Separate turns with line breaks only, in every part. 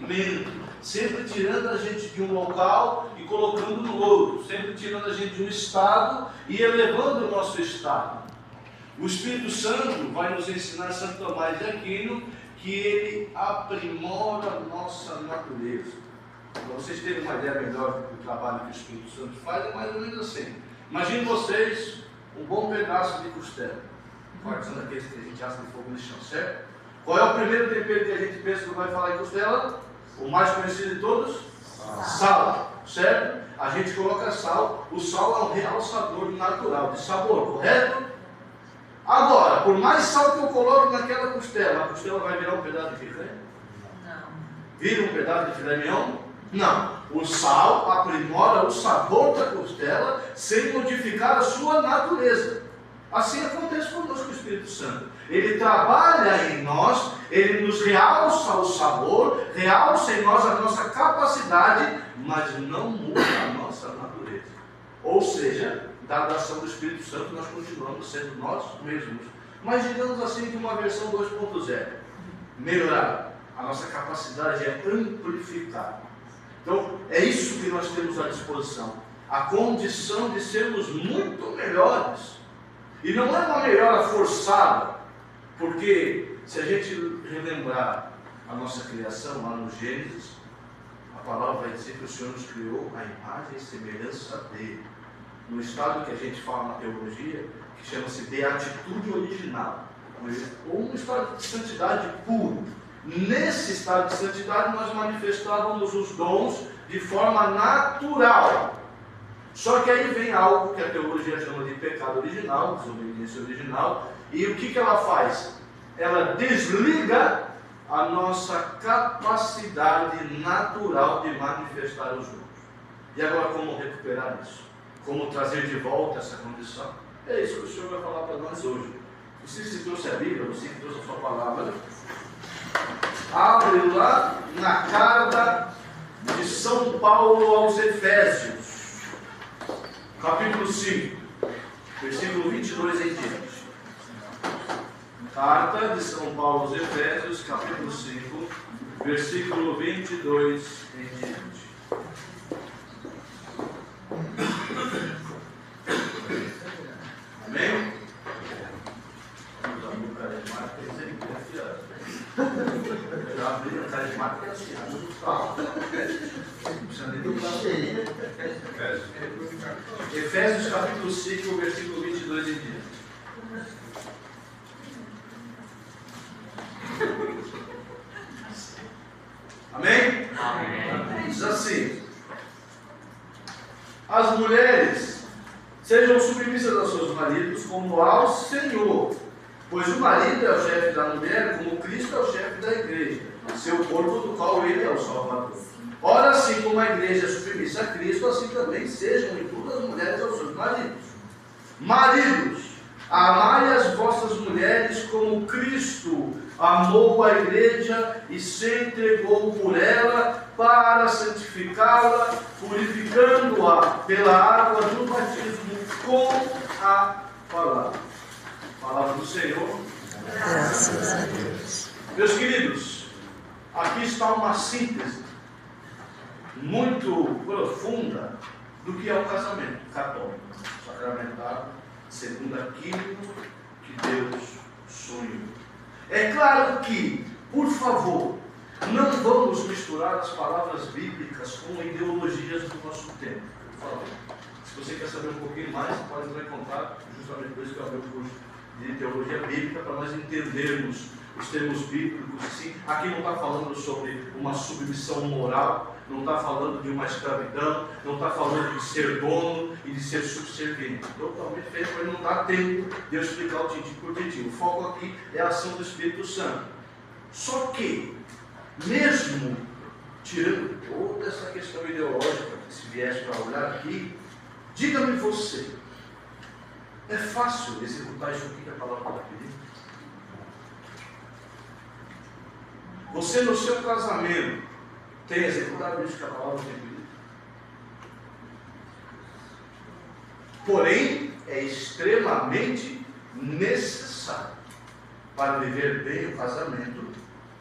movimento, sempre tirando a gente de um local e colocando no outro, sempre tirando a gente de um estado e elevando o nosso estado. O Espírito Santo vai nos ensinar, Santo Tomás de Aquino, que ele aprimora a nossa natureza. Para vocês terem uma ideia melhor do trabalho que o Espírito Santo faz, é mais ou menos assim. Imaginem vocês um bom pedaço de costela, cortando aqueles que a gente assa de fogo no chão, certo? Qual é o primeiro tempero que a gente pensa que vai falar em costela? O mais conhecido de todos? Sal, certo? A gente coloca sal, o sal é um realçador natural de sabor, correto? Agora, por mais sal que eu coloco naquela costela, a costela vai virar um pedaço de filé? Não. Vira um pedaço de filé mignon? Não. O sal aprimora o sabor da costela sem modificar a sua natureza. Assim acontece conosco com o Espírito Santo. Ele trabalha em nós, ele nos realça o sabor, realça em nós a nossa capacidade, mas não muda a nossa natureza. Ou seja, dada a ação do Espírito Santo, nós continuamos sendo nós mesmos. Mas digamos assim, de uma versão 2.0. Melhorar. A nossa capacidade é amplificar. Então, é isso que nós temos à disposição. A condição de sermos muito melhores. E não é uma melhora forçada, porque se a gente relembrar a nossa criação lá no Gênesis, a palavra vai dizer que o Senhor nos criou à imagem e semelhança dele. No estado que a gente fala na teologia, que chama-se de atitude original, ou um estado de santidade puro. Nesse estado de santidade nós manifestávamos os dons de forma natural. Só que aí vem algo que a teologia chama de pecado original, desobediência original, e o que ela faz? Ela desliga a nossa capacidade natural de manifestar os dons. E agora, como recuperar isso? Como trazer de volta essa condição? É isso que o Senhor vai falar para nós hoje. Você que trouxe a Bíblia, você que trouxe a sua palavra, abre lá na carta de São Paulo aos Efésios, capítulo 5, versículo 22 em diante. Carta de São Paulo aos Efésios, capítulo 5, versículo 22 em diante. Amém? Vamos abrir o carismático, ele sempre é afiado. Já abri o carismático e é afiado. Não precisa nem dublar. Efésios capítulo 5, versículo 22 em diante. Amém? Amém? Diz assim: as mulheres sejam submissas aos seus maridos como ao Senhor, pois o marido é o chefe da mulher, como Cristo é o chefe da igreja, seu corpo, do qual ele é o Salvador. Ora, assim como a igreja é submissa a Cristo, assim também sejam em tudo as mulheres aos seus maridos. Maridos, amai as vossas mulheres como Cristo amou a igreja e se entregou por ela para santificá-la, purificando-a pela água do batismo com a palavra. Palavra do Senhor.
Graças a Deus.
Meus queridos, aqui está uma síntese muito profunda do que é o casamento católico, sacramentado, segundo aquilo que Deus sonhou. É claro que, por favor, não vamos misturar as palavras bíblicas com ideologias do nosso tempo. Por favor. Se você quer saber um pouquinho mais, você pode entrar em contato, justamente por isso que eu abri o curso de teologia bíblica, para nós entendermos os termos bíblicos. Sim, aqui não está falando sobre uma submissão moral, não está falando de uma escravidão, não está falando de ser dono e de ser subserviente. Totalmente feito, mas não dá tempo de eu explicar o tintim por tintim. O foco aqui é a ação do Espírito Santo. Só que, mesmo tirando toda essa questão ideológica que se viesse para olhar aqui, diga-me você, é fácil executar isso aqui que a palavra está pedindo? Você no seu casamento tem executado isso que a palavra tem pedido? Porém, é extremamente necessário para viver bem o casamento,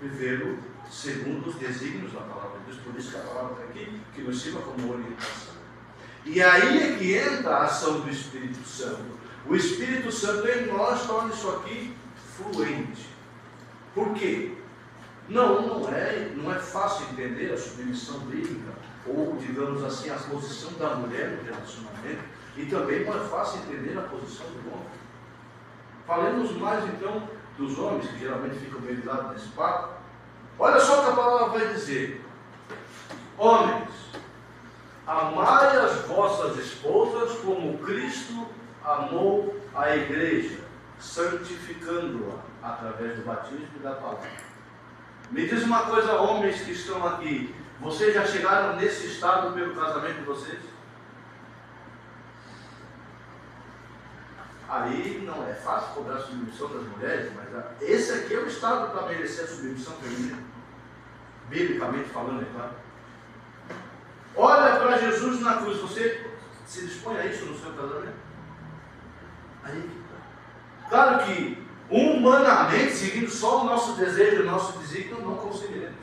vivê-lo segundo os desígnios da palavra de Deus. Por isso que a palavra está aqui, que nos sirva como orientação. E aí é que entra a ação do Espírito Santo. O Espírito Santo em nós torna isso aqui fluente. Por quê? Não é fácil entender a submissão bíblica, ou, digamos assim, a posição da mulher no relacionamento, e também não é fácil entender a posição do homem. Falemos mais então dos homens, que geralmente ficam meio de lado nesse papo. Olha só o que a palavra vai dizer: homens, amai as vossas esposas como Cristo amou a igreja, santificando-a através do batismo e da palavra. Me diz uma coisa, homens que estão aqui, vocês já chegaram nesse estado pelo casamento de vocês? Aí não é fácil cobrar a submissão das mulheres, mas esse aqui é o estado para merecer a submissão feminina, biblicamente falando, é claro. Olha para Jesus na cruz, você se dispõe a isso no seu casamento? Aí, claro que humanamente, seguindo só o nosso desejo, o nosso desígnio, não conseguiremos.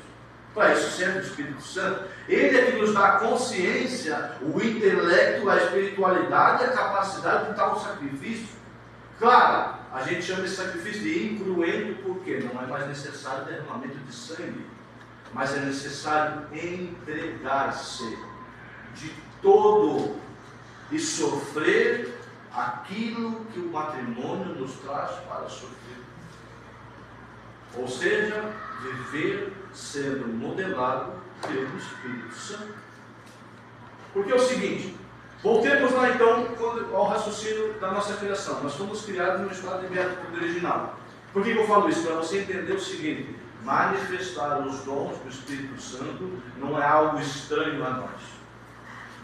Para isso serve o Espírito Santo. Ele é que nos dá a consciência, o intelecto, a espiritualidade e a capacidade de tal sacrifício. Claro, a gente chama esse sacrifício de incruento, porque não é mais necessário derramamento de sangue, mas é necessário entregar-se de todo e sofrer aquilo que o matrimônio nos traz para sofrer. Ou seja, viver sendo modelado pelo Espírito Santo. Porque é o seguinte, voltemos lá então ao raciocínio da nossa criação. Nós fomos criados no estado de beatitude original. Por que eu falo isso? Para você entender o seguinte: manifestar os dons do Espírito Santo não é algo estranho a nós.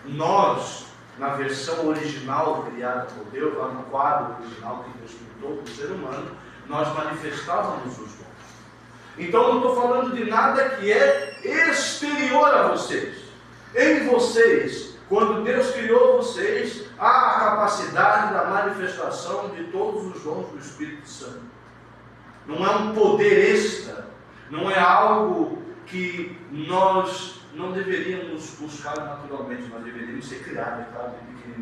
Nós, na versão original criada por Deus, lá no quadro original que Deus pintou para o ser humano, nós manifestávamos os dons. Então não estou falando de nada que é exterior a vocês. Em vocês, quando Deus criou vocês, há a capacidade da manifestação de todos os dons do Espírito Santo. Não é um poder extra, não é algo que nós não deveríamos buscar naturalmente, nós deveríamos ser criados, claro,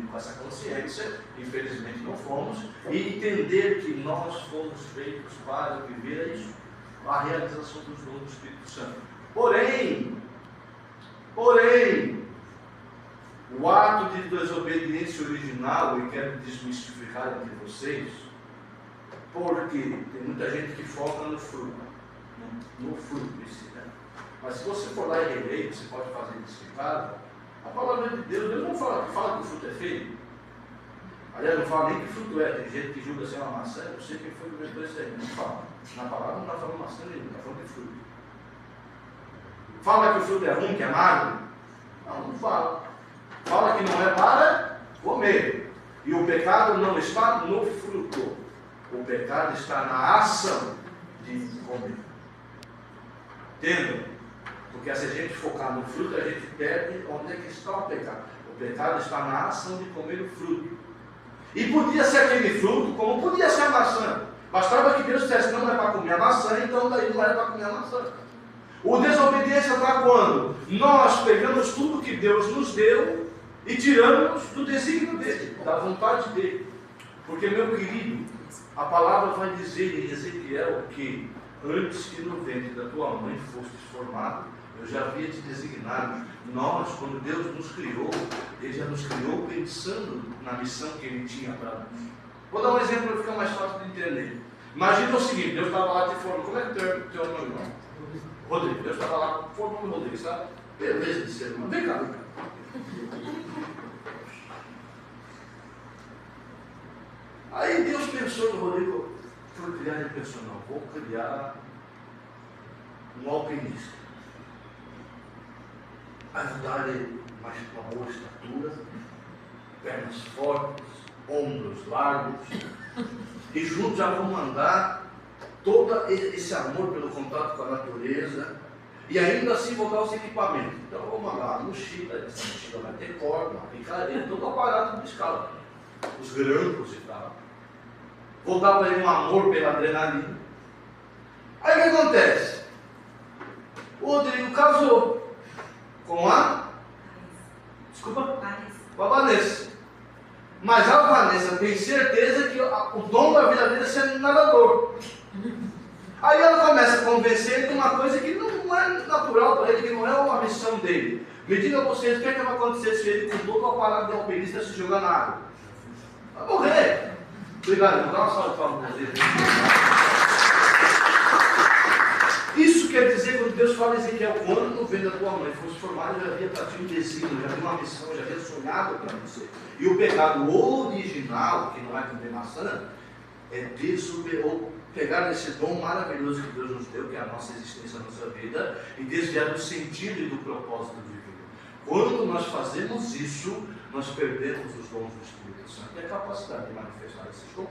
com essa consciência, infelizmente não fomos, e entender que nós fomos feitos para viver isso, a realização dos dons do Espírito Santo. Porém, o ato de desobediência original, e quero desmistificar entre vocês, porque tem muita gente que foca no fruto em si, né? Mas se você for lá e reler, você pode fazer isso em casa. A palavra de Deus não fala que o fruto é feio. Aliás, não fala nem que fruto é. Tem gente que julga ser uma maçã, eu sei quem foi que inventou isso aí. Não fala. Na palavra não está falando maçã nenhuma, está falando de fruto. Fala que o fruto é ruim, que é magro? Não fala. Fala que não é para comer. E o pecado não está no fruto. O pecado está na ação de comer. Entendam? Porque se a gente focar no fruto, a gente perde onde é que está o pecado. O pecado está na ação de comer o fruto. E podia ser aquele fruto, como podia ser a maçã. Bastava que Deus dissesse, não é para comer a maçã, então daí não era para comer a maçã. O desobediência está quando nós pegamos tudo que Deus nos deu e tiramos do desígnio dele, da vontade dele. Porque, meu querido, a palavra vai dizer em Ezequiel que antes que no ventre da tua mãe fostes formado, eu já havia te designado. Nós, quando Deus nos criou, Ele já nos criou pensando na missão que Ele tinha para nós. Vou dar um exemplo para ficar mais fácil de entender. Imagina o seguinte, Deus estava lá te formando. Como é que teu nome, irmão? Rodrigo. Deus estava lá formando o Rodrigo, sabe? Beleza de ser irmão. Vem cá, vem cá. Aí Deus pensou no Rodrigo, foi criar, ele pensou, não, vou criar um alpinista. Aí vou dar-lhe uma boa estatura, pernas fortes, ombros largos, e juntos já vão mandar todo esse amor pelo contato com a natureza, e ainda assim vou dar os equipamentos. Então vou mandar uma mochila, essa mochila vai ter corda, uma picareta, todo o aparato de escala, os grampos e tal. Vou dar para ele um amor pela adrenalina. Aí o que acontece? O Rodrigo casou com a... Desculpa? Com a Vanessa. Mas a Vanessa tem certeza que o dom da vida dele é ser nadador. Aí ela começa a convencer ele de uma coisa que não é natural para ele, que não é uma missão dele. Me diga vocês, o que é que vai acontecer se ele, com todo o aparato de alpinista, se jogar na água? Vai morrer. Obrigado, vou dar uma salva de palmas para vocês. Isso quer dizer, quando Deus fala em Ezequiel, quando vem da tua mãe fosse formado, já havia para ti um desígnio, já havia uma missão, já havia sonhado para você. E o pecado original, que não é condenação, é ou pegar esse dom maravilhoso que Deus nos deu, que é a nossa existência, a nossa vida, e desviar do sentido e do propósito de vida. Quando nós fazemos isso, nós perdemos os dons do Espírito Santo e a capacidade de manifestar esses dons.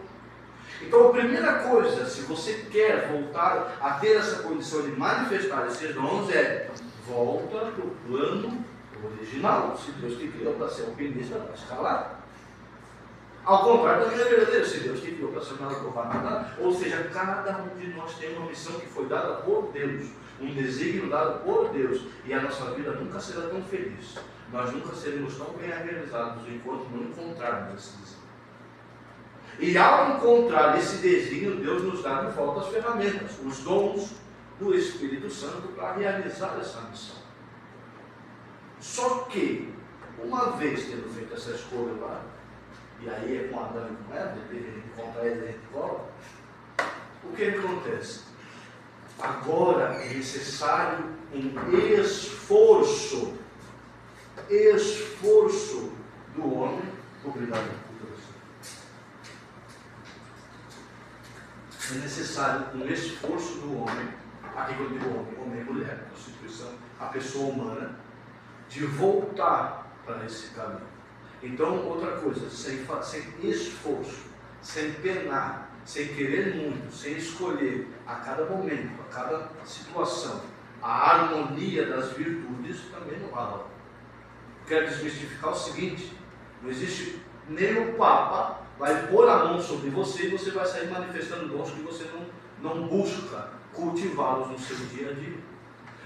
Então, a primeira coisa, se você quer voltar a ter essa condição de manifestar esses dons, é volta para o plano original. Se Deus te criou para ser alpinista, vai escalar. Ao contrário, também é verdadeiro. Se Deus te criou para ser nadador, vai nadar. Ou seja, cada um de nós tem uma missão que foi dada por Deus, um desígnio dado por Deus, e a nossa vida nunca será tão feliz. Nós nunca seremos tão bem realizados enquanto não encontrarmos esse desígnio. E ao encontrar esse desígnio, Deus nos dá de volta as ferramentas, os dons do Espírito Santo para realizar essa missão. Só que, uma vez tendo feito essa escolha lá, e aí é com Adão e com Eva, ele encontra ele e ele volta, o que acontece? Agora é necessário um esforço do homem. Obrigado. É necessário um esforço do homem, aqui quando eu digo homem e mulher, constituição, a pessoa humana, de voltar para esse caminho. Então, outra coisa, sem esforço, sem penar, sem querer muito, sem escolher a cada momento, a cada situação, a harmonia das virtudes, também não rola. Quero desmistificar o seguinte: não existe nem o Papa vai pôr a mão sobre você e você vai sair manifestando dons que você não busca cultivá-los no seu dia a dia.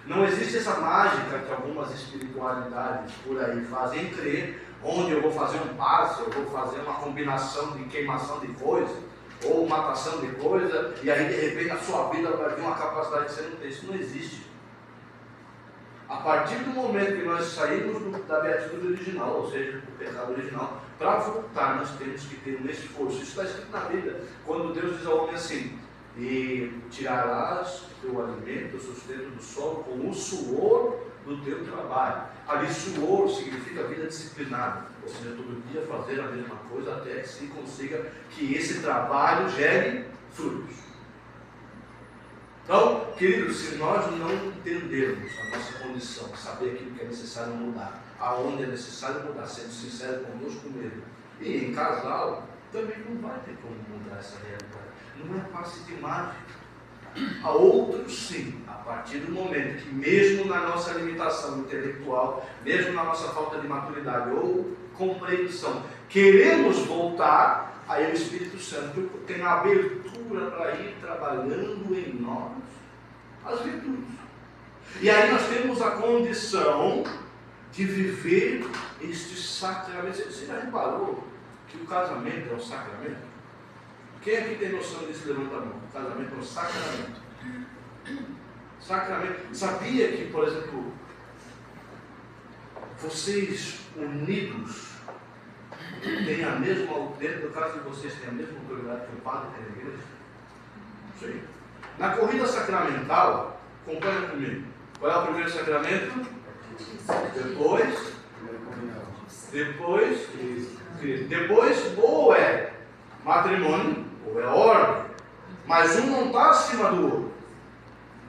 Não existe essa mágica que algumas espiritualidades por aí fazem crer, onde eu vou fazer um passe, eu vou fazer uma combinação de queimação de coisa, ou matação de coisa, e aí de repente a sua vida vai vir uma capacidade que você não tem. Isso não existe. A partir do momento que nós saímos da beatitude original, ou seja, do pecado original, para voltar nós temos que ter um esforço. Isso está escrito na Bíblia, quando Deus diz ao homem assim: e tirarás o teu alimento, o sustento do solo, com o suor do teu trabalho. Ali suor significa vida disciplinada, ou seja, todo dia fazer a mesma coisa até que se consiga que esse trabalho gere frutos. Então, queridos, se nós não entendermos a nossa condição, saber aquilo que é necessário mudar, aonde é necessário mudar, sendo sincero conosco mesmo, e em casal, também não vai ter como mudar essa realidade. Não é passe de mágica. Há outros sim, a partir do momento que mesmo na nossa limitação intelectual, mesmo na nossa falta de maturidade ou compreensão, queremos voltar, aí o Espírito Santo tem a abertura para ir trabalhando em nós as virtudes. E aí nós temos a condição de viver este sacramento. Você já reparou que o casamento é um sacramento? Quem aqui tem noção disso? Levanta a mão. O casamento é um sacramento. Sacramento. Sabia que, por exemplo, vocês unidos têm a mesma, dentro do caso de vocês, têm a mesma autoridade que o padre tem na igreja? Sim. Na corrida sacramental, acompanha comigo. Qual é o primeiro sacramento? Depois, ou é matrimônio, ou é ordem, mas um não está acima do outro.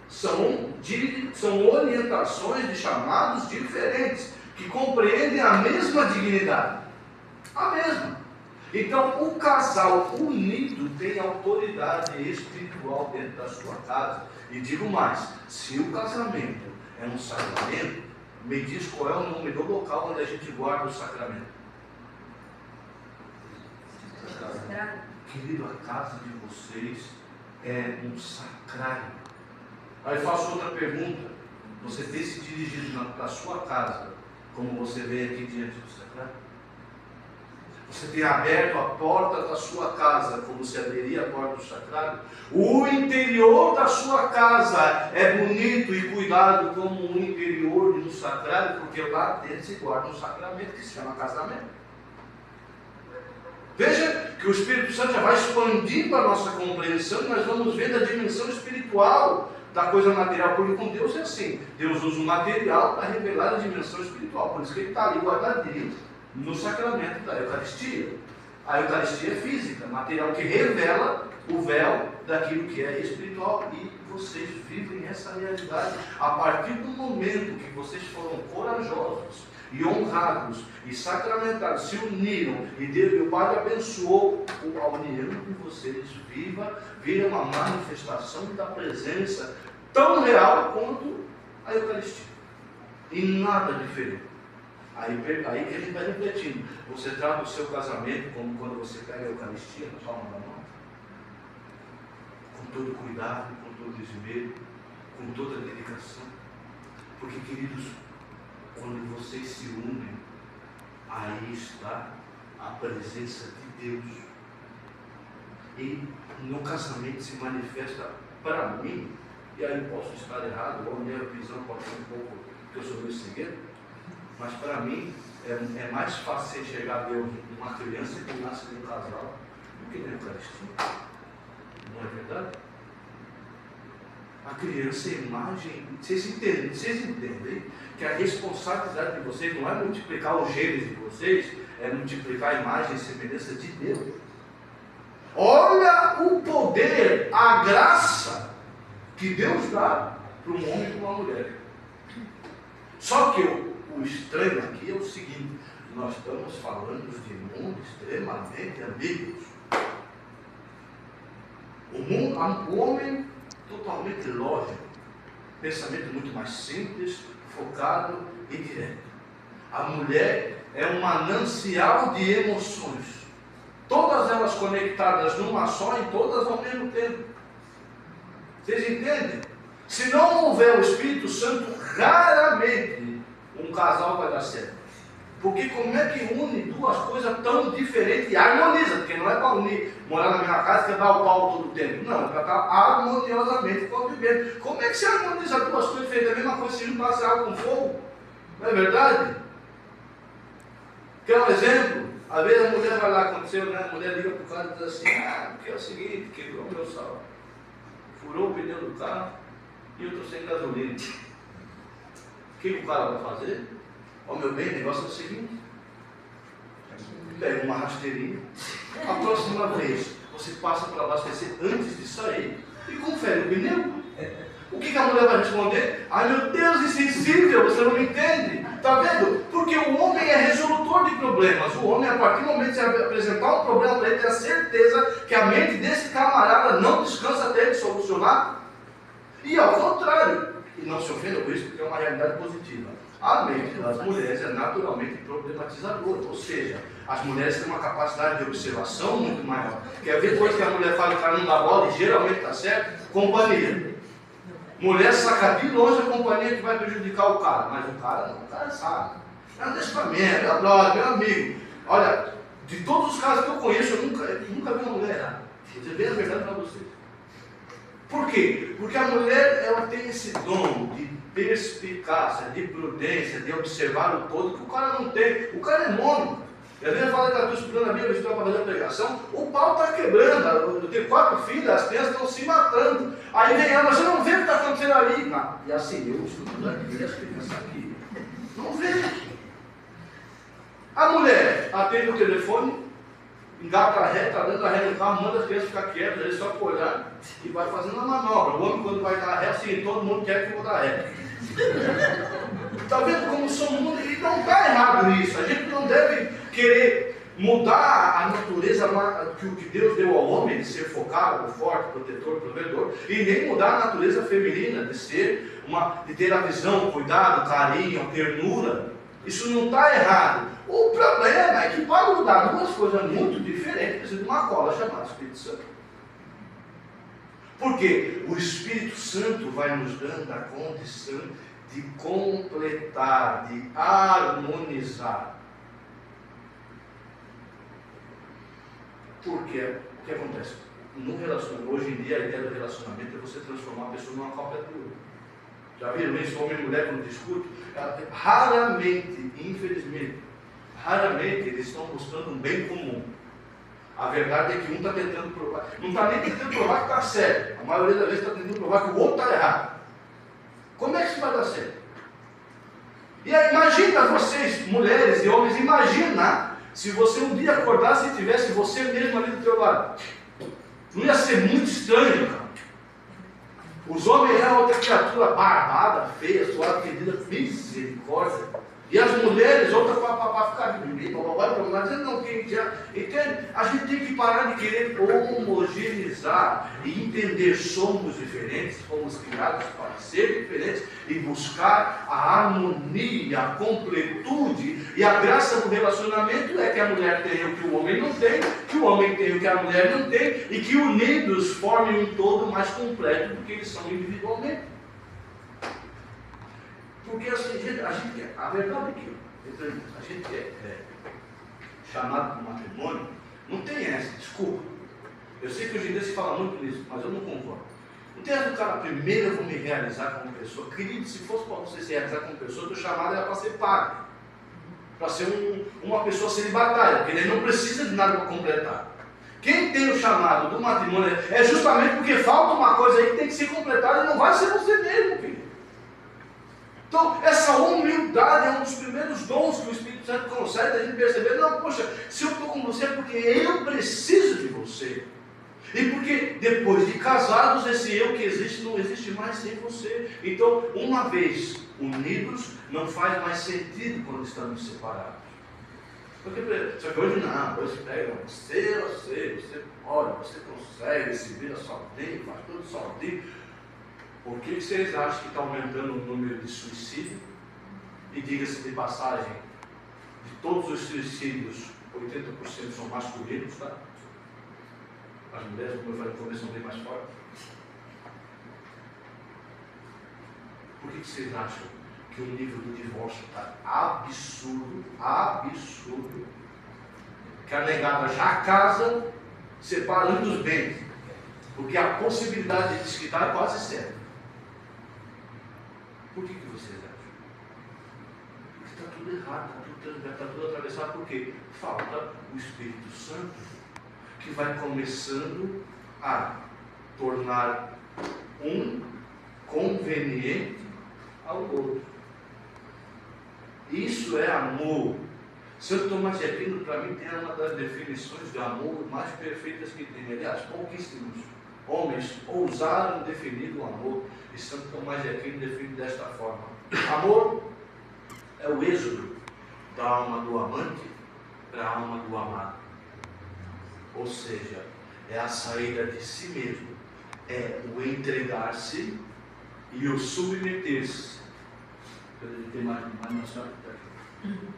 São orientações de chamados diferentes, que compreendem a mesma dignidade. A mesma. Então, o casal unido tem autoridade espiritual dentro da sua casa. E digo mais, se o casamento é um sacramento, me diz qual é o nome do local onde a gente guarda o sacramento. Querido, a casa de vocês é um sacrário. Aí faço outra pergunta. Você tem se dirigido para a sua casa, como você vê aqui diante do sacrário? Você tem aberto a porta da sua casa, como se abriria a porta do sacrário? O interior da sua casa é bonito e cuidado como o interior do sacrário, porque lá dentro se guarda um sacramento que se chama casamento. Veja que o Espírito Santo já vai expandindo a nossa compreensão e nós vamos vendo a dimensão espiritual da coisa material, porque com Deus é assim. Deus usa o material para revelar a dimensão espiritual. Por isso que ele está ali guardadinho no sacramento da Eucaristia. A Eucaristia é física, material que revela o véu daquilo que é espiritual. E vocês vivem essa realidade a partir do momento que vocês foram corajosos e honrados e sacramentados, se uniram e Deus, o Pai abençoou a união de vocês. Vira uma manifestação da presença tão real quanto a Eucaristia. E nada diferente. Aí que a gente vai repetindo. Você trata o seu casamento como quando você pega a Eucaristia na palma da mão. Com todo cuidado, com todo esmero, com toda dedicação. Porque, queridos, quando vocês se unem, aí está a presença de Deus. E no casamento se manifesta para mim, e aí posso estar errado, ou a minha visão pode ser um pouco, que eu sou meio cegueiro, mas para mim é mais fácil enxergar Deus numa criança que nasce de um casal do que na Eucaristia. Não é verdade? A criança é imagem. Vocês entendem que a responsabilidade de vocês não é multiplicar os genes de vocês, é multiplicar a imagem e semelhança de Deus. Olha o poder, a graça que Deus dá para um homem e para uma mulher. Só que o estranho aqui é o seguinte: nós estamos falando de mundo extremamente ambíguos. O homem totalmente lógico, pensamento muito mais simples, focado e direto. A mulher é um manancial de emoções, todas elas conectadas numa só e todas ao mesmo tempo. Vocês entendem? Se não houver o Espírito Santo, raramente um casal vai dar certo. Porque como é que une duas coisas tão diferentes e harmoniza? Porque não é para unir, morar na mesma casa e dar o pau todo o tempo. Não, é para estar harmoniosamente convivendo. Como é que se harmoniza duas coisas feitas a mesma coisa se juntasse água com fogo? Não é verdade? Quer um exemplo? Às vezes a mulher vai lá, aconteceu, né? A mulher liga para o cara e diz assim: porque é o seguinte, quebrou o meu sal, furou o pneu do carro e eu estou sem gasolina. O que o cara vai fazer? Ó, meu bem, o negócio é o seguinte: pega uma rasteirinha, a próxima vez você passa para abastecer antes de sair e confere o pneu. O que a mulher vai responder? Ai meu Deus, insensível, você não me entende. Está vendo? Porque o homem é resolutor de problemas. O homem, a partir do momento que você apresentar um problema para ele, tem a certeza que a mente desse camarada não descansa até ele solucionar. E ao contrário, e não se ofenda por isso, porque é uma realidade positiva. A mente das mulheres é naturalmente problematizadora, ou seja, as mulheres têm uma capacidade de observação muito maior. Quer ver coisa que a mulher fala que o cara não dá bola e geralmente está certo? Companhia. Mulher saca de longe a companhia que vai prejudicar o cara, mas o cara sabe. É um testamento, meu brother, meu amigo. Olha, de todos os casos que eu conheço, eu nunca vi uma mulher errada. Vou dizer bem a verdade para vocês. Por quê? Porque a mulher, ela tem esse dom de perspicácia, de prudência, de observar o todo, que o cara não tem. O cara é mono. E às vezes fala que eu estou estudando a Bíblia, estou para fazer a pregação, o pau está quebrando, eu tenho 4 filhos, as crianças estão se matando. Aí vem ela, você não vê o que está acontecendo ali? Não. E assim, eu estudando aqui, as crianças aqui. Não vê. A mulher atende o telefone, engata a ré, está dando a ré no carro, manda as crianças ficar quietas, ele só para olhar e vai fazendo a manobra. O homem, quando vai dar a ré, assim, todo mundo quer que eu vou dar a ré. Está vendo como somos? E não está errado isso. A gente não deve querer mudar a natureza que o que Deus deu ao homem, de ser focado, forte, protetor, provedor, e nem mudar a natureza feminina, de ter a visão, cuidado, carinho, ternura. Isso não está errado. O problema é que para mudar duas coisas muito diferentes, precisa de uma cola chamada Espírito Santo. Porque o Espírito Santo vai nos dando a condição de completar, de harmonizar. Porque o que acontece? No relacionamento, hoje em dia, a ideia do relacionamento é você transformar a pessoa numa cópia do outro. Já viram isso? Homem e mulher quando discutem? Raramente, infelizmente, raramente eles estão buscando um bem comum. A verdade é que um está tentando provar, não está nem tentando provar que está certo. A maioria das vezes está tentando provar que o outro está errado. Como é que isso vai dar certo? E aí, imagina vocês, mulheres e homens, imagina se você um dia acordasse e tivesse você mesmo ali do teu lado. Não ia ser muito estranho, cara. Os homens eram outra criatura barbada, feia, suada, pedida, misericórdia. E as mulheres, outra para ficar bonita, dizendo não, quem já. Entende? A gente tem que parar de querer homogeneizar e entender, somos diferentes, fomos criados para ser diferentes e buscar a harmonia, a completude. E a graça do relacionamento é que a mulher tenha o que o homem não tem, que o homem tenha o que a mulher não tem, e que unidos formem um todo mais completo do que eles são individualmente. Porque assim, a verdade é que a gente é chamado para o matrimônio, não tem essa, desculpa. Eu sei que hoje em dia se fala muito nisso, mas eu não concordo. Não tem essa do cara, primeiro eu vou me realizar como pessoa. Querido, se fosse para você se realizar como pessoa, o teu chamado era para ser padre, para ser uma pessoa celibatária, porque ele não precisa de nada para completar. Quem tem o chamado do matrimônio é justamente porque falta uma coisa aí que tem que ser completada e não vai ser você mesmo, filho. Então, essa humildade é um dos primeiros dons que o Espírito Santo concede a gente perceber. Não, poxa, se eu estou com você é porque eu preciso de você. E porque depois de casados, esse eu que existe não existe mais sem você. Então, uma vez unidos, não faz mais sentido quando estamos separados. Porque, só que hoje não, hoje pega você pode, você consegue, se vira sozinho, faz tudo sozinho. Por que vocês acham que está aumentando o número de suicídio? E diga-se de passagem, de todos os suicídios, 80% são masculinos, tá? As mulheres, como eu falei no começo, são bem mais fortes. Por que vocês acham que o nível do divórcio está absurdo? Que a negada já casa separando os bens. Porque a possibilidade de desquitar é quase certa. Por que vocês acham? Porque está tudo errado, está tudo atravessado, porque falta o Espírito Santo, que vai começando a tornar um conveniente ao outro. Isso é amor. Santo Tomás de Aquino, para mim, tem uma das definições de amor mais perfeitas que tem. Aliás, pouquíssimos homens ousaram definir o amor, e Santo Tomás de Aquino define desta forma: amor é o êxodo da alma do amante para a alma do amado. Ou seja, é a saída de si mesmo, é o entregar-se e o submeter-se.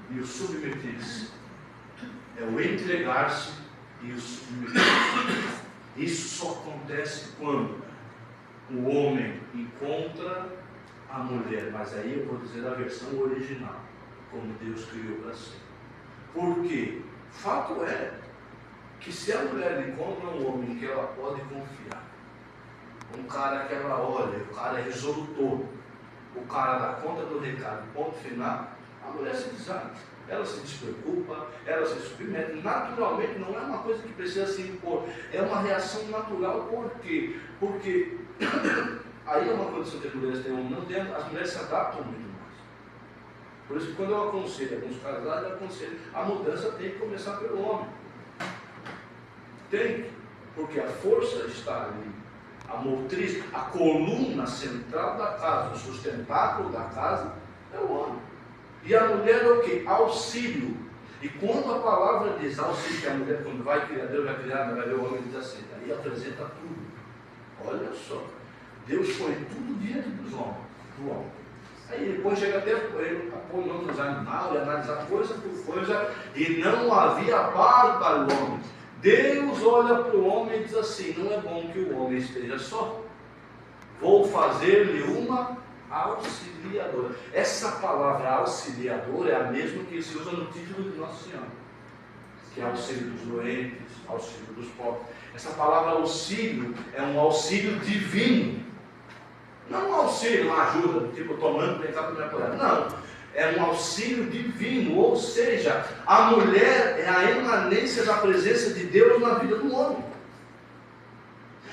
E o submeter-se é o entregar-se e o submeter-se. Isso só acontece quando o homem encontra a mulher, mas aí eu vou dizer a versão original, como Deus criou para ser. Porque fato é que se a mulher encontra um homem que ela pode confiar, um cara que ela olha, o cara é resolutor, o cara dá conta do recado, ponto final, a mulher se desarma. Ela se despreocupa, ela se submete. Naturalmente, não é uma coisa que precisa se impor, é uma reação natural. Por quê? Porque aí é uma condição que as mulheres têm, não tem, as mulheres se adaptam muito mais. Por isso que quando eu aconselho alguns casais, eu aconselho, a mudança tem que começar pelo homem. Tem, porque a força está ali, a motriz, a coluna central da casa, o sustentáculo da casa é o homem. E a mulher é o quê? Auxílio. E quando a palavra diz auxílio, que a mulher, quando vai criar, Deus vai criar, vai ver o homem diz assim, aí apresenta tudo. Olha só, Deus põe tudo diante dos homens, do homem. Aí depois chega até ele pôr o nome dos animais e analisar coisa por coisa, e não havia par para o homem. Deus olha para o homem e diz assim: não é bom que o homem esteja só. Vou fazer-lhe uma Auxiliadora. Essa palavra auxiliadora é a mesma que se usa no título de Nossa Senhora, que é auxílio dos doentes, auxílio dos pobres. Essa palavra auxílio é um auxílio divino. Não um auxílio, uma ajuda, tipo tomando, pensar para me apoiar. Não, é um auxílio divino, ou seja, a mulher é a emanência da presença de Deus na vida do homem.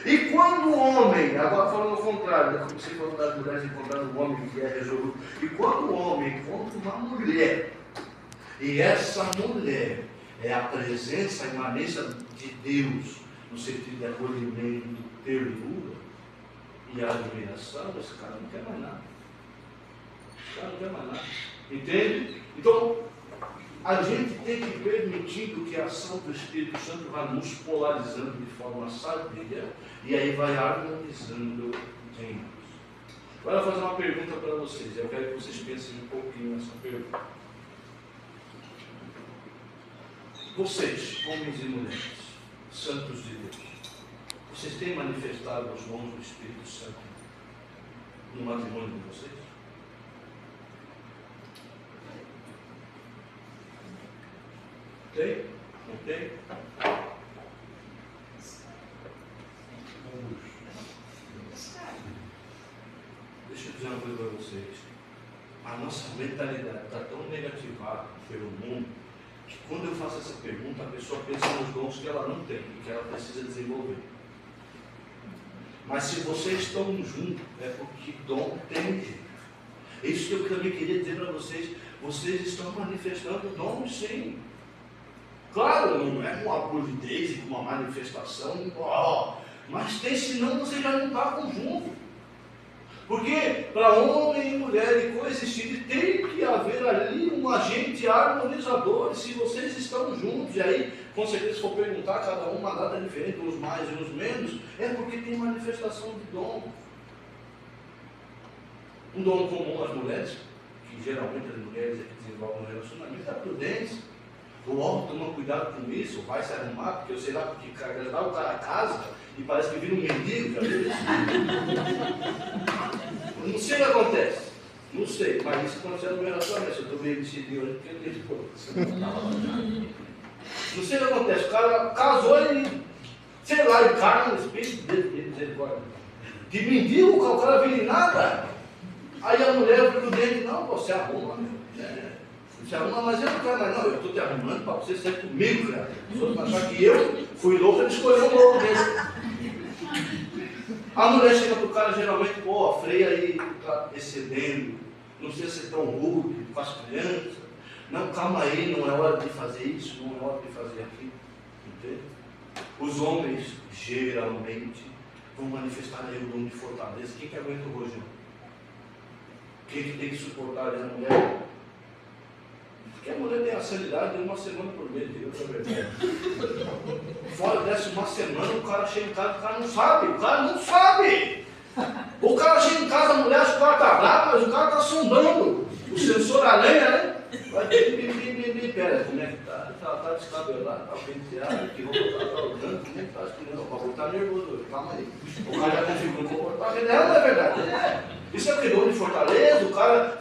E quando o homem, agora falando ao contrário, como se fosse das mulheres encontrando um homem que é resoluto, e quando o homem encontra uma mulher, e essa mulher é a presença, a emanência de Deus, no sentido de acolhimento, ternura e admiração, esse cara não quer mais nada. Esse cara não quer mais nada. Entende? Então, a gente tem que permitir que a ação do Espírito Santo vá nos polarizando de forma sadia, e aí vai harmonizando em nós. Agora eu vou fazer uma pergunta para vocês. Eu quero que vocês pensem um pouquinho nessa pergunta. Vocês, homens e mulheres, santos de Deus, vocês têm manifestado os dons do Espírito Santo no matrimônio de vocês? Tem? Não tem? Deixa eu dizer uma coisa para vocês. A nossa mentalidade está tão negativada pelo mundo que quando eu faço essa pergunta, a pessoa pensa nos dons que ela não tem e que ela precisa desenvolver. Mas se vocês estão juntos, é porque dom tem. Isso que eu também queria dizer para vocês. Vocês estão manifestando dons, sim. Claro, não é com uma fluidez e com uma manifestação, mas tem, senão você já não está conjunto. Porque para homem e mulher coexistir, tem que haver ali um agente harmonizador. Se vocês estão juntos, e aí, com certeza, se for perguntar, cada um uma data diferente, uns mais e uns menos, é porque tem manifestação de dom. Um dom comum às mulheres, que geralmente as mulheres é que desenvolvem um relacionamento, é a prudência. O homem toma cuidado com isso, vai se arrumar, porque eu sei lá, porque o cara casa e parece que vira um mendigo, já viu isso? Não sei o que acontece, não sei, mas isso aconteceu no meu relacionamento. Eu estou meio decidido hoje porque eu tenho esposa. Não sei o que acontece, o cara casou e, sei lá, e carne no espírito dele, de misericórdia. De mendigo, o cara vira em nada. Aí a mulher prudente, não, você arruma, meu. Você arruma, mas eu não quero mais, não, eu estou te arrumando para você ser comigo, cara. Os outros achar que eu fui louco, ele escolheu um louco desse. A mulher chega para o cara, geralmente, pô, freia aí, está excedendo, não precisa ser tão rude com as crianças. Não, calma aí, não é hora de fazer isso, não é hora de fazer aquilo. Entende? Os homens, geralmente, vão manifestar aí o dom de fortaleza. Quem que aguenta o rojão? Quem que tem que suportar a mulher? Porque a mulher tem a sanidade de uma semana por mês, de outra verdade. Fora dessa uma semana, o cara chega em casa, o cara não sabe. O cara chega em casa, a mulher acha que o cara está bravo, mas o cara está sondando. O sensor aranha, né? Vai ter pera, como é que está? Está descabelado, está penteado, que roupa está usando, como é que está aspirando? O bagulho está nervoso, calma aí. O cara já configurou o comportamento, não é verdade? Isso é o que dom de fortaleza, o cara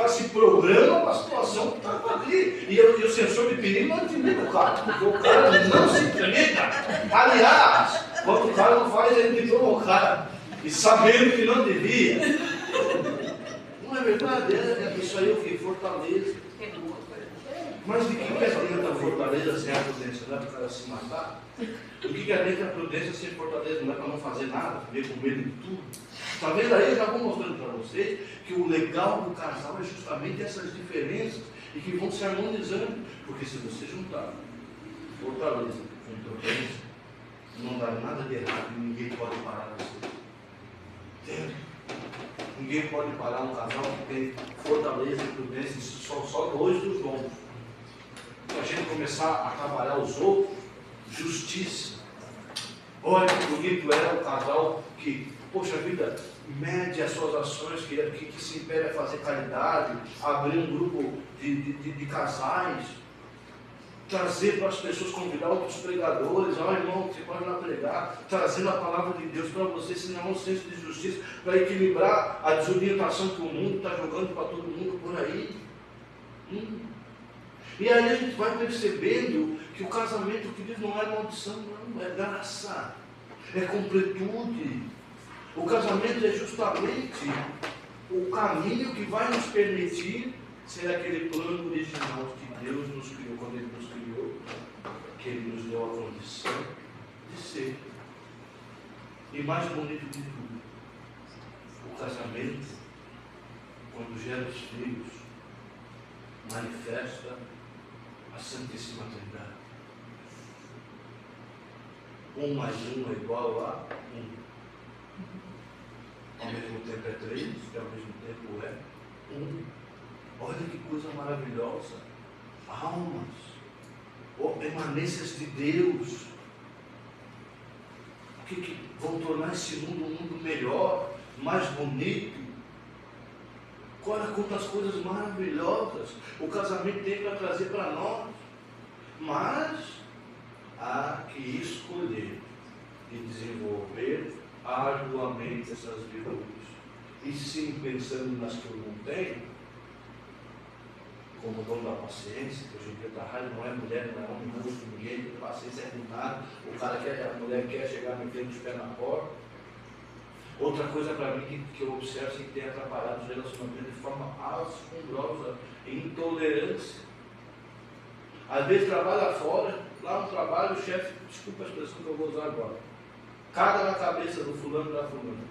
se programa para a situação que está ali. E o sensor de perigo não intimida o cara, porque o cara não se intimida. Aliás, quando o cara não faz, ele me provocar. E sabendo que não devia. Não é verdade? Isso aí é o que? Fortaleza. Mas de que adianta a fortaleza sem a prudência? Não é para o cara se matar? O que adianta a prudência sem fortaleza? Não é para não fazer nada, viver com medo de tudo? Talvez aí eu já vou mostrando para vocês que o legal do casal é justamente essas diferenças e que vão se harmonizando. Porque se você juntar fortaleza com prudência, não dá nada de errado e ninguém pode parar você. Entende? Ninguém pode parar um casal que tem fortaleza e prudência, só dois dos dons. Se a gente começar a trabalhar os outros, justiça. Olha que bonito é o casal que, poxa vida, mede as suas ações, que se impede a fazer caridade, abrir um grupo de casais. trazer para as pessoas, convidar outros pregadores, irmão, você pode ir lá pregar, trazendo a palavra de Deus para você, senão um senso de justiça, para equilibrar a desorientação que o mundo está jogando para todo mundo por aí. E aí a gente vai percebendo que o casamento, querido, não é maldição, não, é graça, é completude. O casamento é justamente o caminho que vai nos permitir ser aquele plano original que Deus nos criou, quando Ele nos criou, que Ele nos deu a condição de ser. E mais bonito de tudo, o casamento, quando gera os filhos, manifesta a Santíssima Trindade. 1 mais 1 é igual a 1. Ao mesmo tempo é 3, que ao mesmo tempo é 1. Olha que coisa maravilhosa. Almas, emanências de Deus, que vão tornar esse mundo um mundo melhor, mais bonito. Olha quantas coisas maravilhosas o casamento tem para trazer para nós. Mas há que escolher e desenvolver arduamente essas virtudes. E sim, pensando nas que eu não tenho, como o dono da paciência, que hoje em dia está raro, não é mulher, não é homem, não gosto de ninguém, paciência é com nada, a mulher quer chegar me frente os pés na porta. Outra coisa para mim que eu observo que tem atrapalhado os relacionamentos de forma assombrosa, intolerância. Às vezes trabalha fora, lá no trabalho o chefe, desculpa a expressão que eu vou usar agora, caga na cabeça do fulano da fulana.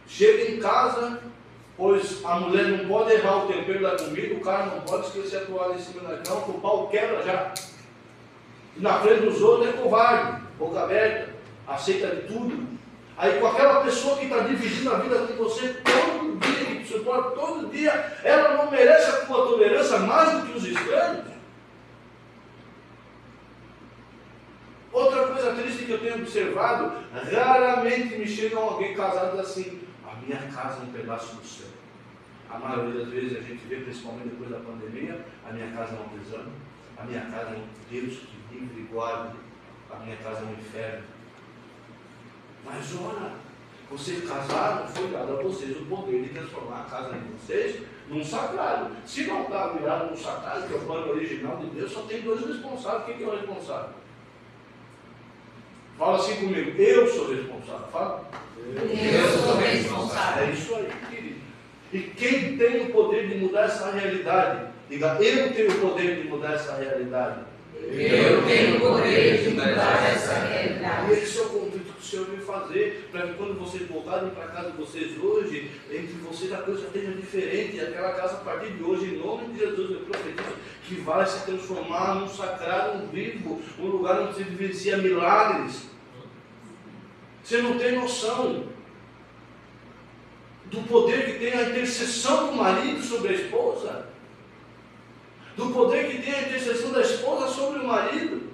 Chega em casa, pois a mulher não pode errar o tempero da comida, o cara não pode esquecer a toalha em cima da cama, o pau quebra já. E na frente dos outros é covarde, boca aberta, aceita de tudo. Aí com aquela pessoa que está dividindo a vida com você todo dia, que te suporta todo dia, ela não merece a tua tolerância mais do que os estranhos. Outra coisa triste que eu tenho observado, raramente me chega alguém casado assim, a minha casa é um pedaço do céu. A maioria das vezes a gente vê, principalmente depois da pandemia, a minha casa é uma prisão, a minha casa é um Deus que livre e guarde, a minha casa é um inferno. Mas ora, vocês casaram, foi dado a vocês o poder de transformar a casa de vocês num sacrário. Se não está virado num sacrário, que é o plano original de Deus, só tem dois responsáveis. Quem que é o responsável? Fala assim comigo, eu sou responsável. Fala.
Eu sou responsável.
É isso aí, querido. E quem tem o poder de mudar essa realidade? Diga, eu tenho o poder de mudar essa realidade.
Eu tenho o poder de mudar essa realidade.
E esse é o convite que o Senhor veio fazer, para que quando vocês voltarem para casa de vocês hoje, entre vocês a coisa esteja diferente, e aquela casa a partir de hoje, em nome de Jesus, eu profetizo que vai se transformar num sacrário, um vivo, um lugar onde se vivencia milagres. Você não tem noção do poder que tem a intercessão do marido sobre a esposa, do poder que tem a intercessão da esposa sobre o marido.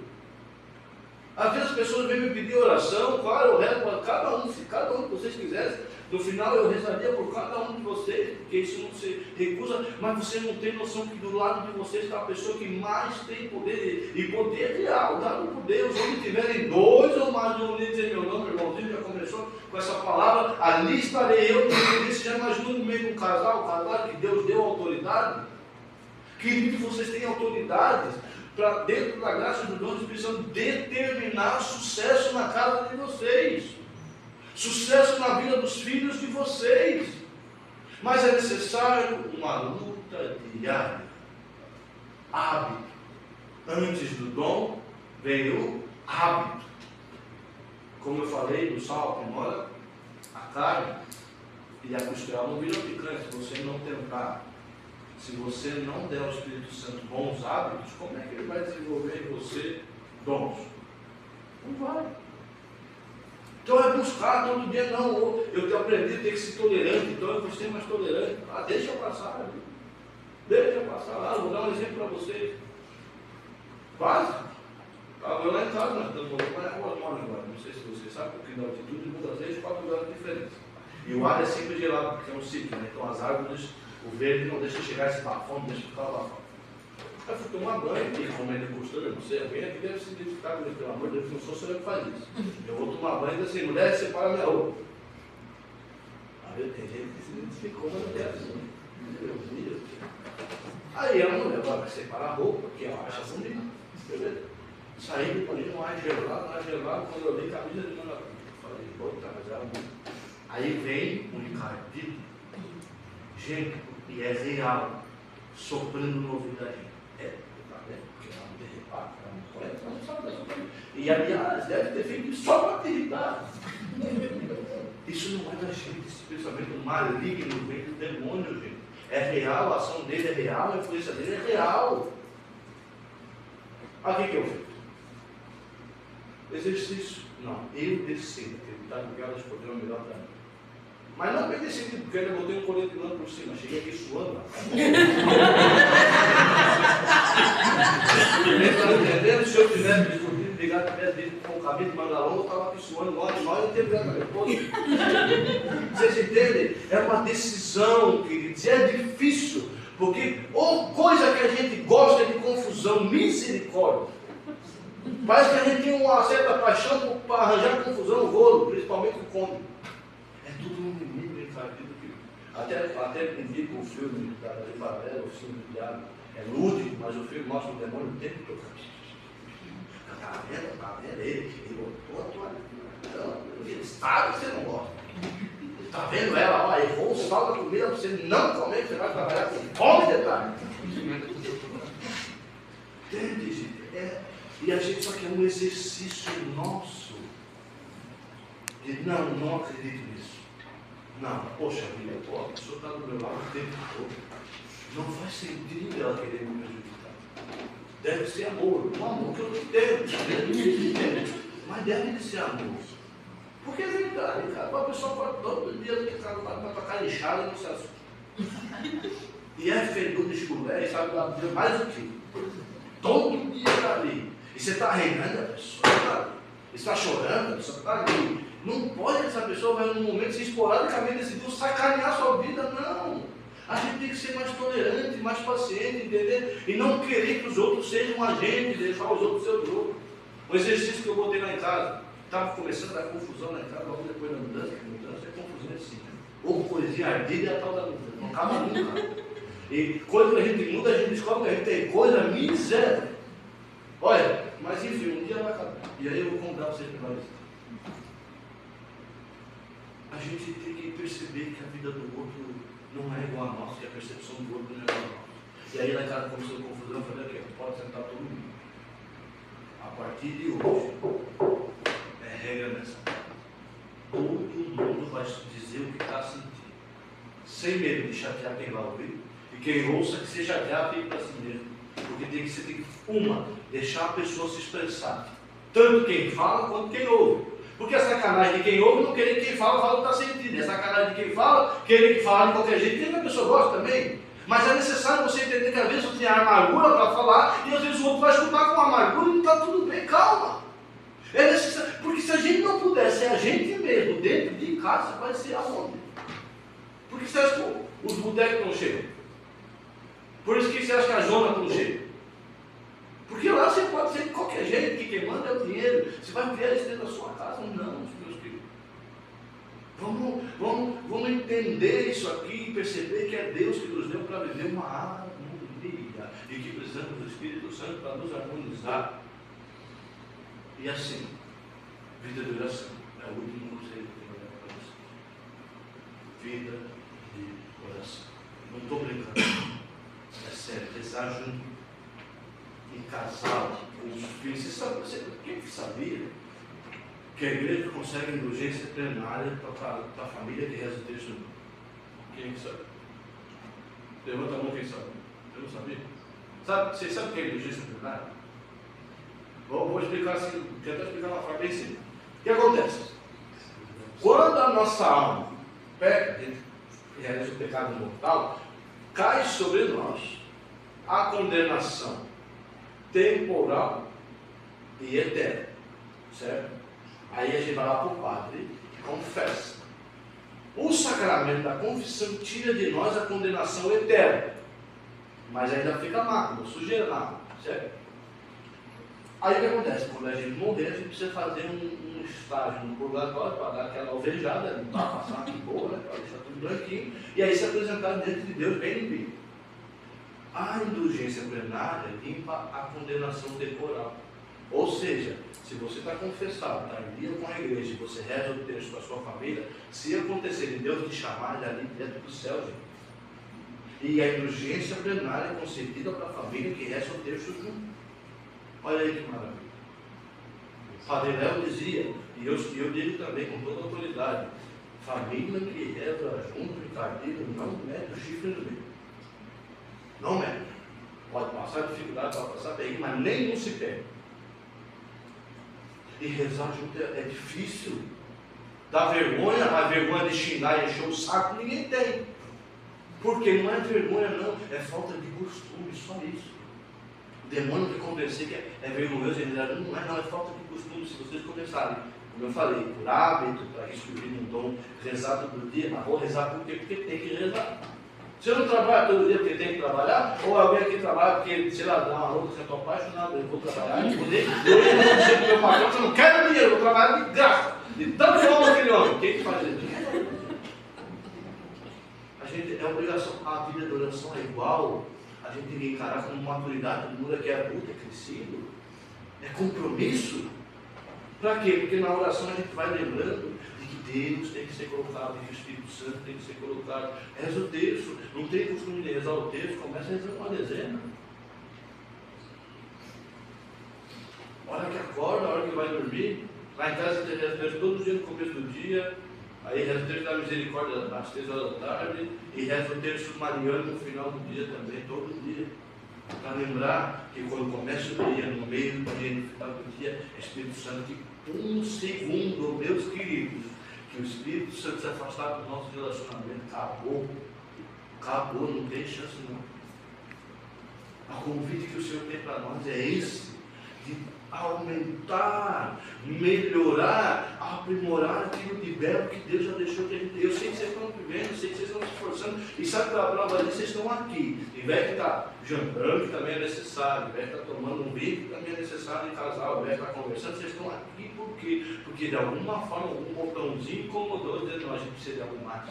Às vezes as pessoas vêm me pedir oração, claro, eu rezo para cada um que vocês quisessem. No final eu rezaria por cada um de vocês, porque isso não se recusa, mas você não tem noção que do lado de vocês está a pessoa que mais tem poder, e poder real, dado por Deus. Onde tiverem dois ou mais reunidos em meu nome, irmãozinho já começou com essa palavra, ali estarei eu, se já imaginou no meio de um casal que Deus deu autoridade. Queridos, vocês têm autoridades para, dentro da graça do dom de Espírito Santo, determinar sucesso na casa de vocês, sucesso na vida dos filhos de vocês. Mas é necessário uma luta diária, hábito. Antes do dom veio o hábito. Como eu falei, no sal aprimora a carne e a costela não vira picanha se você não tentar. Se você não der ao Espírito Santo bons hábitos, como é que ele vai desenvolver em você dons? Não vai. Então é buscar todo dia, não, eu tenho aprendido a ter que ser tolerante, então eu vou ser mais tolerante. Ah, deixa eu passar, deixa eu passar lá, vou dar um exemplo para vocês. Quase. Eu lá em casa, nós estamos morando com a hormônio agora, não sei se você sabe, porque na altitude muda às vezes 4 graus de diferença. E o ar é sempre gelado, porque é um ciclo, né? Então as árvores, o verde não deixa chegar esse bafão, deixa ficar bafão. Aí eu fui tomar banho, e como é de costume, eu não sei, alguém aqui deve se identificar comigo, pelo amor de Deus, não sou eu que faz isso. Eu vou tomar banho e digo assim, mulher, separa minha roupa. Aí tem gente que se identificou, mas não quer assim. Meu Deus. Aí a mulher vai separar a roupa, que ela acha bonita. Beleza? Saí do banheiro, mais gelado, quando eu li camisa de manga curta. Falei, bota, mas era muito. Aí vem um Ricardo, gente, e é real, soprando no ouvido da gente. Tá vendo? Porque ela não tem reparo, ela não conhece, ela não sabe das. E aliás, deve ter feito isso só para te irritar. Isso não é da gente, esse pensamento maligno vem do demônio, gente. É real, a ação dele é real, a influência dele é real. Olha o que eu fiz. Exercício. Não, eu decido acreditar no que elas poderiam melhor para mim. Mas não bem decidido, porque eu botei um colete de lã por cima, cheguei aqui suando. Se eu tivesse discutido, ligado, tivesse visto com o cabelo de manga longa, eu estava aqui suando, nós não teve nada depois. Vocês entendem? É uma decisão, queridos, e é difícil, porque coisa que a gente gosta de confusão, misericórdia. Parece que a gente tem uma certa paixão para arranjar confusão no rolo, principalmente o cômico. É tudo um inimigo encardido. Até indica o filme da Varela, o filme do diabo. É lúdico, mas o filme mostra o demônio o tempo todo. Está vendo? Ele botou a tua. Ele sabe que você não gosta. Está vendo ela? Ó, errou o sal da comida para você não comer, que você vai trabalhar com fome de tarde. Entende, gente? E a gente só quer um exercício nosso. De não acredito nisso. Não, poxa vida, a pessoa está do meu lado o tempo todo. Não faz sentido ela querer me prejudicar. Deve ser amor, um amor que eu não tenho, mas deve ser amor. Porque é verdade, cara. A pessoa pode todo dia para tocar lixada e não se assusta. E é fedor de chulé e sabe mais o que? Todo dia está ali. E você está reinando, a pessoa está ali. Você está chorando, a pessoa está ali. Não pode essa pessoa vai num momento se esporadicamente decidir sacanear a sua vida, não. A gente tem que ser mais tolerante, mais paciente, entender? E não querer que os outros sejam a gente, deixar os outros ser o jogo. Um exercício que eu botei lá em casa, estava começando a dar confusão lá em casa, logo depois da mudança, que mudança é confusão assim, né? Ou coisinha ardida é a tal da mudança, não acaba nunca. E quando a gente muda, a gente descobre que a gente tem coisa miséria. Olha, mas enfim, um dia vai acabar. E aí eu vou contar para vocês para nós. A gente tem que perceber que a vida do outro não é igual a nossa, que a percepção do outro não é igual a nossa. E aí lá em casa começou a confusão, eu falei aqui, pode sentar todo mundo. A partir de hoje, é regra nessa. Todo mundo vai dizer o que está sentindo. Sem medo de chatear quem vai ouvir. E quem ouça que se chatear, fique para si mesmo. Porque tem que ser, deixar a pessoa se expressar. Tanto quem fala quanto quem ouve. Porque a sacanagem de quem ouve não querer que quem fala o que está sentindo. É sacanagem de quem fala, querer que fale de qualquer jeito, que a pessoa gosta também. Mas é necessário você entender que às vezes você tem amargura para falar e às vezes o outro vai escutar com amargura e não está tudo bem, calma. É necessário, porque se a gente não puder ser a gente mesmo dentro de casa, vai ser aonde? Por que você acha que os botecos estão cheios? Por isso que você acha que a zona estão cheias? Porque lá você pode ser de qualquer jeito, que quem manda é o dinheiro. Você vai ver isso dentro da sua casa? Não, meus queridos. Vamos entender isso aqui e perceber que é Deus que nos deu para viver uma harmonia e que precisamos do Espírito Santo para nos harmonizar. E assim, vida de oração. É o último conselho que eu vou dar para vocês. Vida de oração. Não estou brincando. É sério, rezar junto. Em casal, com os filhos. Quem sabia que a igreja consegue indulgência plenária para a família que reza o texto? Quem sabe? Levanta a mão quem sabe. Eu não sabia. Vocês sabem o que é indulgência plenária? Vou explicar assim, tentar explicar uma forma bem simples. O que acontece? Quando a nossa alma peca, a gente realiza o pecado mortal, cai sobre nós a condenação temporal e eterna, certo? Aí a gente vai lá para o padre e confessa. O sacramento da confissão tira de nós a condenação eterna. mas ainda fica mácula, sujeira na água, certo? Aí o que acontece? Quando a gente morrer, a gente precisa fazer um estágio no purgatório para dar aquela alvejada, limpar, passar uma que boa, né? Para deixar tudo branquinho, e aí se apresentar diante de Deus bem limpinho. A indulgência plenária limpa a condenação temporal. Ou seja, se você está confessado, está em dia com a igreja, e você reza o texto com a sua família, se acontecer de Deus te chamar, ele é ali dentro do céu, gente. E a indulgência plenária é concedida para a família que reza o texto junto. Olha aí que maravilha. Padre Léo dizia, e eu digo também com toda a autoridade, família que reza junto de carteiro não mete o chifre no meio. Não mete. Pode passar dificuldade, pode passar bem, mas nenhum se perde. E rezar junto é difícil. Dá vergonha, a vergonha de xingar e encher o saco, ninguém tem. Porque não é vergonha não, é falta de costume, só isso. O demônio que convencer que é vergonhoso, ele não é falta de costume. Se vocês começarem, como eu falei, por hábito, para isso que um dom, rezar todo dia, mas vou rezar por quê? Porque tem que rezar. Você não trabalha todo dia porque tem que trabalhar, ou alguém aqui trabalha porque, sei lá, dá uma roupa, você está apaixonado, eu vou trabalhar, eu vou dizer para o meu patrão, você não quer dinheiro, eu vou trabalhar de graça. De tanto que eu amo aquele homem. Quem que faz isso? A gente, é obrigação, a vida de oração é igual. A gente tem que encarar como maturidade, todo mundo aqui é adulto, é crescido, é compromisso. Para quê? Porque na oração a gente vai lembrando de que Deus tem que ser colocado, de que o Espírito Santo tem que ser colocado. Reza o texto, não tem costume de rezar o texto, começa a rezar uma dezena. A hora que acorda, a hora que vai dormir, lá em casa você reza o texto todo dia no começo do dia. Aí reza o texto da misericórdia às 3 horas da tarde e reza o texto mariano no final do dia também, todo dia. Para lembrar que quando começa o dia, no meio do dia, no final do dia, é Espírito Santo que um segundo, meus queridos, que o Espírito Santo se afastar do nosso relacionamento, acabou. Acabou, não tem chance não. O convite que o Senhor tem para nós é esse, de aumentar, melhorar, aprimorar aquilo de belo que Deus já deixou que a gente. Eu sei que vocês estão vivendo, eu sei que vocês estão se esforçando, e sabe que a prova disso, vocês estão aqui. Em vez de estar jantando, que também é necessário, em vez de estar tomando um vinho, que também é necessário em casal, em vez de estar conversando, vocês estão aqui por quê? Porque de alguma forma, algum botãozinho incomodou, dizendo, não, a gente precisa de algo mais.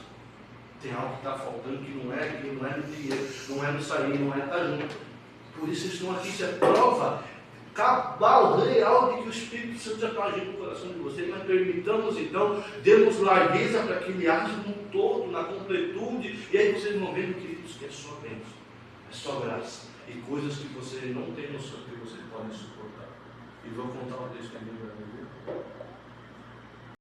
Tem algo que está faltando que não é no dinheiro, não é no sair, não é estar junto. Por isso vocês estão aqui, isso é prova cabal, real, de que o Espírito Santo já está agindo no coração de vocês, mas permitamos então, demos largueza para que ele age no todo, na completude, e aí vocês vão vendo, queridos, que é só bênção, é só graça, e coisas que vocês não têm noção que vocês podem suportar. E vou contar um texto aqui, meu amigo.